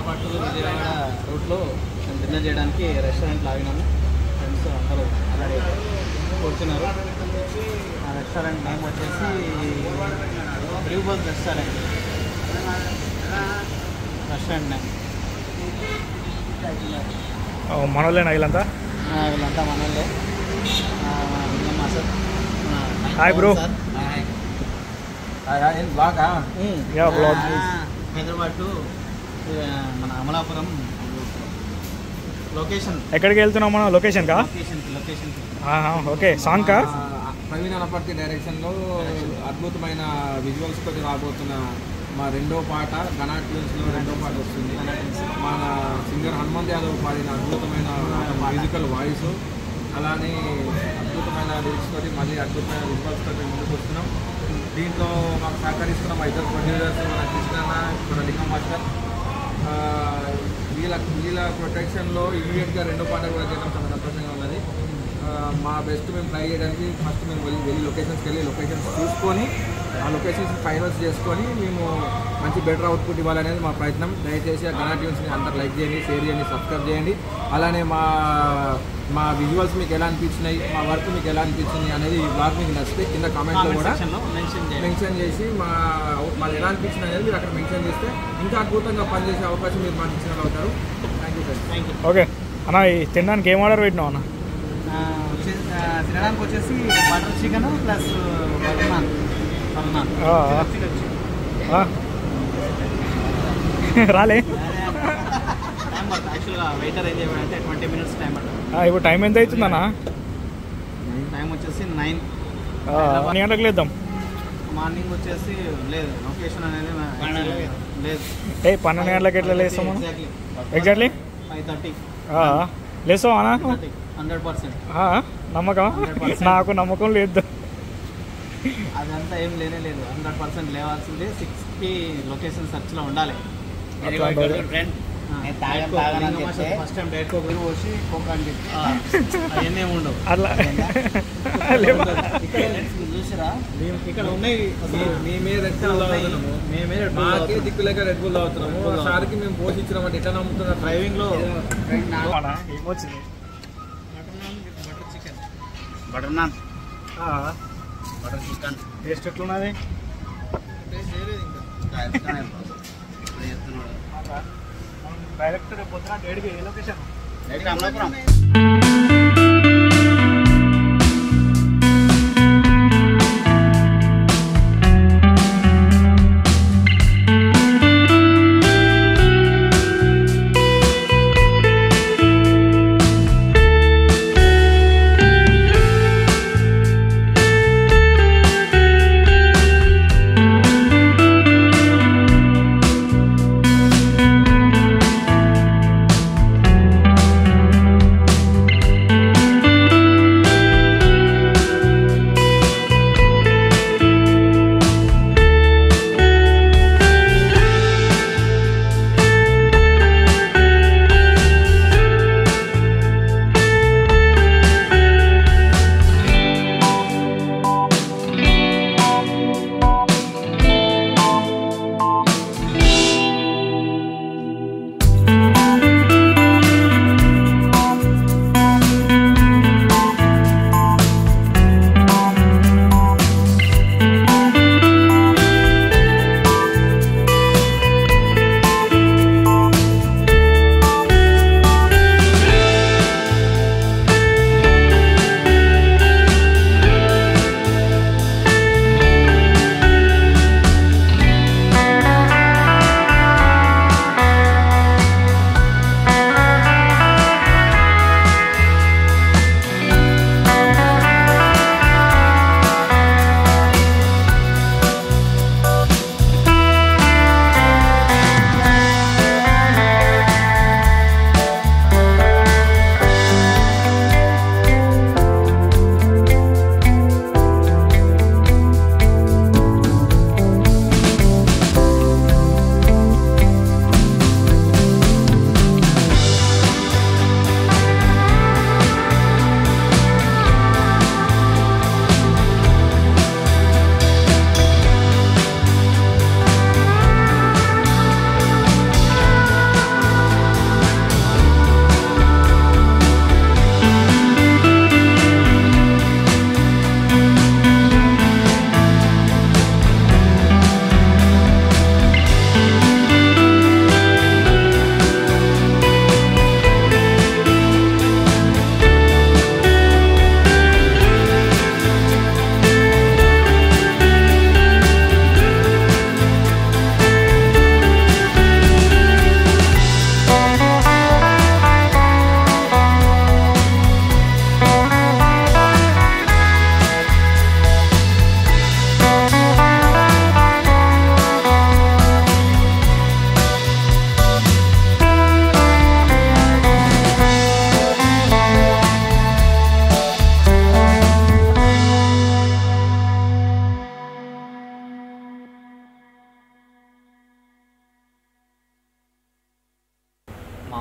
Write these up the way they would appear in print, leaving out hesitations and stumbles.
Hyderabad to Vijayawada రూట్లో dinner చేయడానికి రెస్టారెంట్లో ఆగినాము. ఫ్రెండ్స్ అందరూ ఆల్రెడీ కూర్చున్నారు. ఆ రెస్టారెంట్ నేమ్ వచ్చేసి బ్లూబర్గ్ రెస్టారెంట్ నేమ్. మనోళ్ళేనా వీళ్ళంతా? వీళ్ళంతా మనోళ్ళే. Hi bro. Blog Hyderabad to మన అమలాపురం లొకేషన్. ఎక్కడికి వెళ్తున్నాం మనం? లొకేషన్ కా? లొకేషన్. ఓకే. సాంగ్ కా? ప్రవీణ్ అనపర్తి డైరెక్షన్లో అద్భుతమైన విజువల్స్ తోటి రాబోతున్న మా రెండో పాట గనా ట్యూన్స్లో రెండో పాట వస్తుంది. మన సింగర్ హనుమంత్ యాదవ్ పాడిన అద్భుతమైన మ్యూజికల్ వాయిస్, అలానే అద్భుతమైన లిరిక్స్ తోటి మళ్ళీ అద్భుతమైన విజువల్స్ తోటి ముందుకు వస్తున్నాం. దీంట్లో మాకు సహకరిస్తున్న మా ఇద్దరు ప్రొడ్యూసర్స్, మన కృష్ణన్న, మన లింగం మాస్టర్, వీళ్ళ ప్రొటెక్షన్లో ఇమీడియట్గా రెండో పాట కూడా చేయడం చాలా సంతోషంగా ఉన్నది. మా బెస్ట్ మేము ట్రై చేయడానికి ఫస్ట్ మేము వెళ్ళి లొకేషన్స్ చూసుకొని ఆ లొకేషన్స్ ఫైనల్స్ చేసుకొని మేము మంచి బెటర్ అవుట్పుట్ ఇవ్వాలనేది మా ప్రయత్నం. దయచేసి ఆ గనా ట్యూన్స్ని అందరు లైక్ చేయండి, షేర్ చేయండి, సబ్స్క్రైబ్ చేయండి. అలానే మా విజువల్స్ మీకు ఎలా అనిపించినాయి, మా వర్క్ మీకు ఎలా అనిపించింది అనేది ఈ బ్లాగ్ మీకు నచ్చితే కింద కామెంట్లో కూడా మెన్షన్ చేసి మాది ఎలా అనిపించింది అనేది మీరు అక్కడ మెన్షన్ చేస్తే ఇంకా అద్భుతంగా పనిచేసే అవకాశం మీరు మాకు ఇచ్చిన వాళ్ళు అవుతారు. Thank you sir. ఓకే అన్న, తినడానికి ఏం ఆర్డర్ పెట్టినావు అన్న? తినడానికి వచ్చేసి butter chicken plus butter non. రాలే టైం పడుతుంది. యాక్చువల్గా వెయిటర్ ఏం చేయమంటే 20 minutes టైం పడుతుంది. ఇప్పుడు టైం ఎంత అవుతుందన్నా? టైం వచ్చేసి 9 గంటలకు లేద్దాం. మార్నింగ్ వచ్చేసి లేదు, లొకేషన్ అనేది లేదు. 12 గంటలకు ఎట్లా లేస్తాం మనం? ఎగ్జాక్ట్లీ 5:30 లేస్తాం అన్నా? 100%. నమ్మకం? నాకు నమ్మకం లేదు. అదంతా ఏం లేదు, 100% లేవాల్సిందే. 6కి లొకేషన్ సర్చ్లో ఉండాలి. ఫస్ట్ టైం డైరెక్ట్ కోక్ పోసి కోక్ అని అవన్నీ ఉండవు. అట్లా చూసారా ఇక్కడ ఉన్నాయి. మేమే దిక్కులేక రెడ్ బుల్ అవుతున్నాము. సార్కి మేము పోషించినాం అంటే ఎట్లా నమ్ముతున్నారు? డ్రైవింగ్లో ఏమొచ్చింది? Butter non, butter chicken. Taste ఎట్లున్నది? డైరెక్ట్ పొద్దున 7కి ఏ లొకేషన్? అమలాపురం.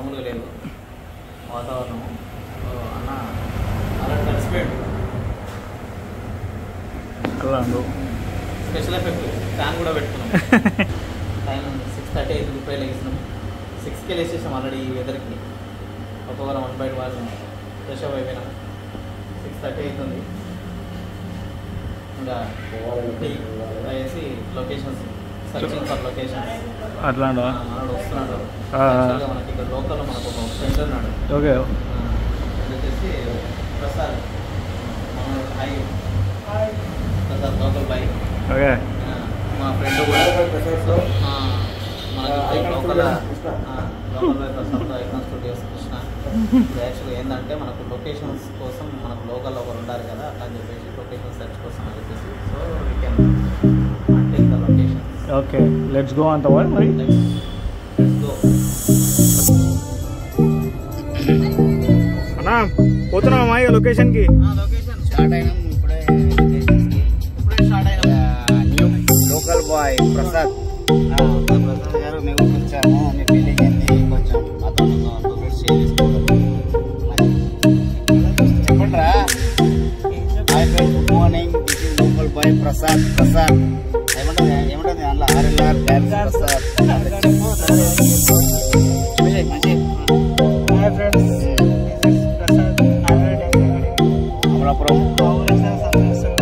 మామూలుగా లేదు వాతావరణం. అన్న అలా కలిసిపోయాడు. స్పెషల్ ఎఫెక్ట్ ఫ్యాన్ కూడా పెట్టుకున్నాం. టైం 6:30 అయితే ఇప్పుడే లేచినాం. 6కే లేచేసాం ఆల్రెడీ ఈ వెదర్కి. ఒక్కొక్కరు 1 బయట వాళ్ళు ఫ్రెష్ అప్ అయిపోయినాం. 6:30 అవుతుంది. ఇంకా వేసి లొకేషన్స్ సర్చింగ్ ఫర్ లొకేషన్స్ అట్లా మనోడు వస్తున్నాడు. మనకి ఇక్కడ లోకల్లో మనకు ఒక ఫ్రెండ్ ఉన్నాడు. ఓకే వచ్చేసి Prasad hi Prasad local boy. Okay మా ఫ్రెండ్ కూడా మనకి local boy Prasad exam studios Krishna. యాక్చువల్గా ఏంటంటే మనకు లొకేషన్స్ కోసం మనకు లోకల్లో ఒకరు ఉండాలి కదా, అట్లా అని చెప్పేసి లొకేషన్ సెర్చ్ కోసం అని చెప్పేసి so we can take the location. Okay let's go అంటావా మరి? Let's go. అన్నా పోతున్నామా ఇక లొకేషన్కి? లొకేషన్ స్టార్ట్ అయినాం ఇప్పుడే. ఇప్పుడే స్టార్ట్ అయినాం. New local boy Prasad Prasad గారు మేము వచ్చాము. మీ ఫీలింగ్ ఏంది కొంచెం మాతో షేర్ చేసుకుంటాం. చెప్పండి రా. Hi friends, good morning. This is local boy Prasad. ఏమంటుంది అందులో RLR డ్యాన్స్ ప్రసాద్. మంచి అమలాపురం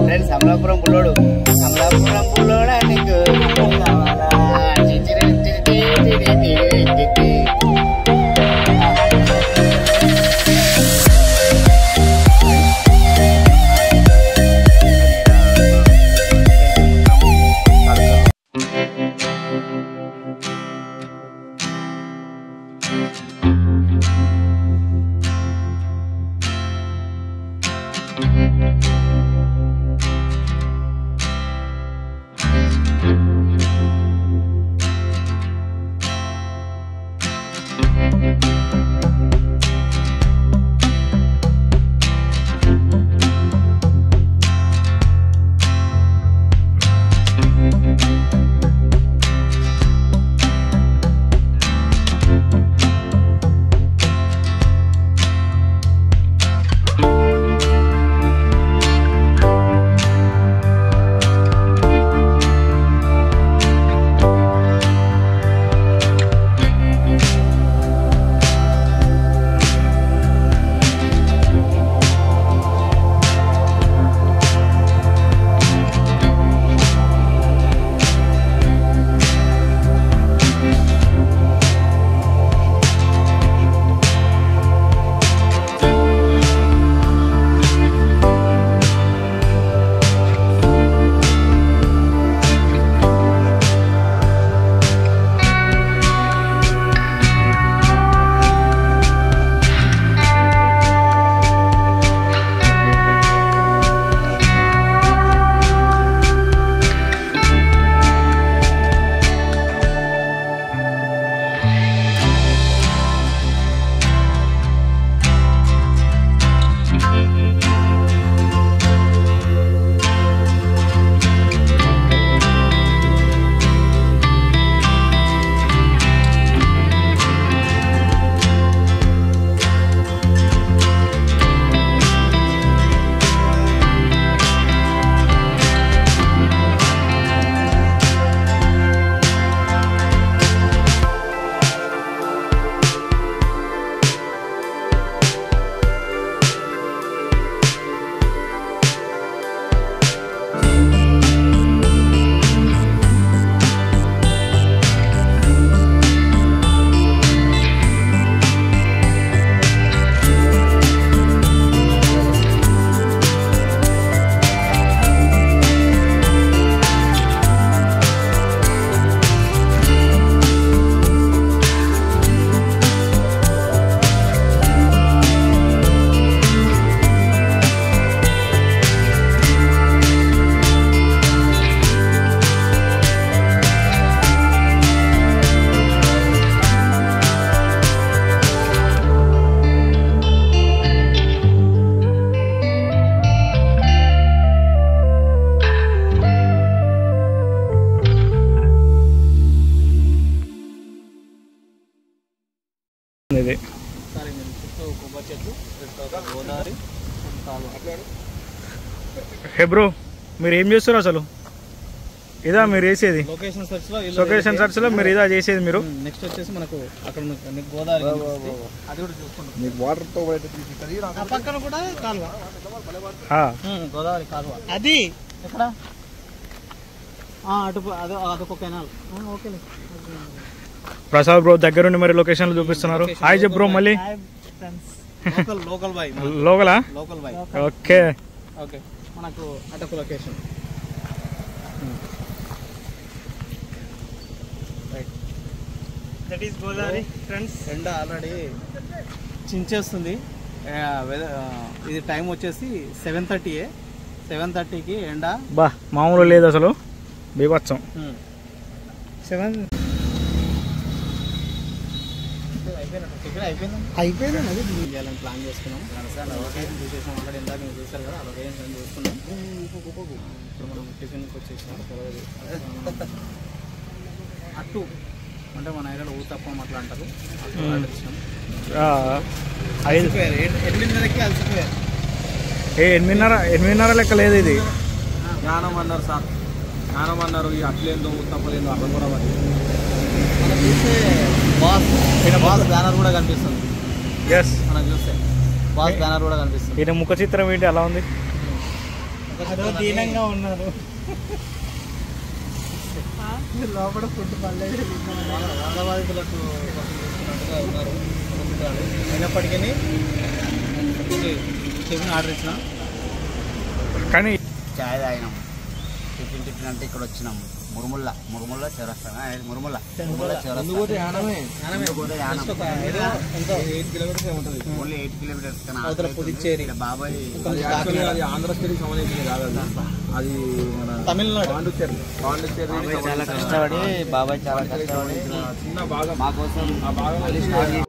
ఫ్రెండ్స్, అమలాపురం బుల్లోడు. అమలాపురం బుల్లోడా నీకు బాగుంది ఇది. సరే మేము చుట్టూ కొబ్బరి చెట్లు, చుట్టూ గోదావరి కాలువ. హే బ్రో, మీరు ఏం చేస్తారు అసలు? ఇదా మీరు చేసేది? లొకేషన్ సర్చ్లో మీరు ఇదా చేసేది మీరు? నెక్స్ట్ వచ్చేసి మనకు అక్కడ మీకు గోదావరి కనిపిస్తుంది. అది కూడా చూసుకుంటాం. మీకు వాటర్తో ఆ పక్కన కూడా కాలువ, గోదావరి కాలువ. అది ఎక్కడ అటు అదొక కెనాల్. ఓకే ప్రసాద్ బ్రో దగ్గరుండి మరి లొకేషన్లు చూపిస్తున్నారు. హాయ్ చెప్ బ్రో మళ్ళీ. లోకల్ బాయ్, లోకలా? Local boy. ఓకే ఓకే, మనకు అటొక location. That is Godavari friends. ఎండ ఆల్రెడీ చించేస్తుంది. ఇది టైం వచ్చేసి 7:30. 7:30కి ఎండ బా మామూలు లేదు అసలు, బీభత్సం. 7 అయిపోయింది. అది చేయాలని ప్లాన్ చేసుకున్నాం. లొకేషన్ చూసేసాం ఆల్రెడీ. ఇందాక మీరు చూసారు కదా, ఆ లొకేషన్ చూసుకున్నాం. ఇప్పుడు మనం టిఫిన్కి వచ్చేసాం. అట్టు అంటే మన ఏరియాలో ఊతప్పం అట్లా అంటారు. అలసిపోయారు. 8:30కి అలసిపోయారు. 8:30 లెక్క లేదు ఇది. జ్ఞానం అన్నారు సార్, జ్ఞానం అన్నారు. ఈ అట్లేందో తప్పలేందో అర్థం కూడా మనం చూస్తే బాస్ బ్యానర్ కూడా కనిపిస్తుంది. ఎస్, మనం చూస్తే బాస్ బ్యానర్ కూడా కనిపిస్తుంది. ఈయన ముఖ చిత్రం ఏంటి అలా ఉంది? దీనంగా ఉన్నారు. లోపల ఫుడ్ పర్లేదు. బాధితులకు ఉన్నారు. అయినప్పటికీ టిఫిన్ ఆర్డర్ ఇచ్చినాం. కానీ చాయ్ తాగినాం. టిఫిన్ అంటే ఇక్కడ వచ్చినాం. మురుముల్ల చౌరస్తా. మురుముల్ల చౌరస్తా. Only 8 kilometres. పుదుచ్చేరి బాబాయ్ ఆంధ్ర స్టేట్కి సంబంధించింది కాదు అది మన తమిళనాడు పాండిచ్చేరి. చాలా కష్టపడి బాబాయ్ చాలా కష్టపడి చిన్న భాగం మా కోసం ఆ భాగం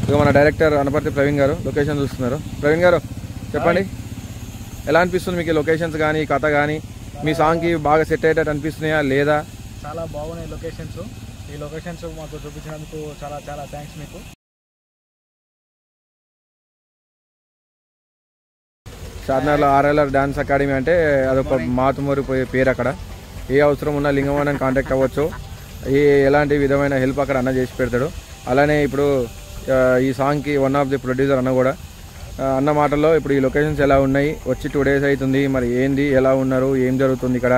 ఇక మన డైరెక్టర్ అనపర్తి ప్రవీణ్ గారు లొకేషన్ చూస్తున్నారు. ప్రవీణ్ గారు చెప్పండి, ఎలా అనిపిస్తుంది మీకు లొకేషన్స్ కానీ కథ కానీ? మీ సాంగ్కి బాగా సెట్ అయ్యేటట్టు అనిపిస్తున్నాయా లేదా? చాలా బాగున్నాయి లొకేషన్స్. ఈ లొకేషన్స్ మాకు చూపించినందుకు చాలా చాలా థ్యాంక్స్ మీకు. షాద్నగర్లో RLR డాన్స్ అకాడమీ అంటే అదొక మాతుమూరి పేరు. అక్కడ ఏ అవసరం ఉన్నా లింగమన్నని కాంటాక్ట్ అవ్వచ్చు. ఎలాంటి విధమైన హెల్ప్ అక్కడ అన్న చేసి పెడతాడు. అలానే ఇప్పుడు ఈ సాంగ్కి వన్ ఆఫ్ ది ప్రొడ్యూసర్ అన్న కూడా అన్న మాటల్లో ఇప్పుడు ఈ లొకేషన్స్ ఎలా ఉన్నాయి, వచ్చి 2 days అవుతుంది, మరి ఏంది, ఎలా ఉన్నారు, ఏం జరుగుతుంది ఇక్కడ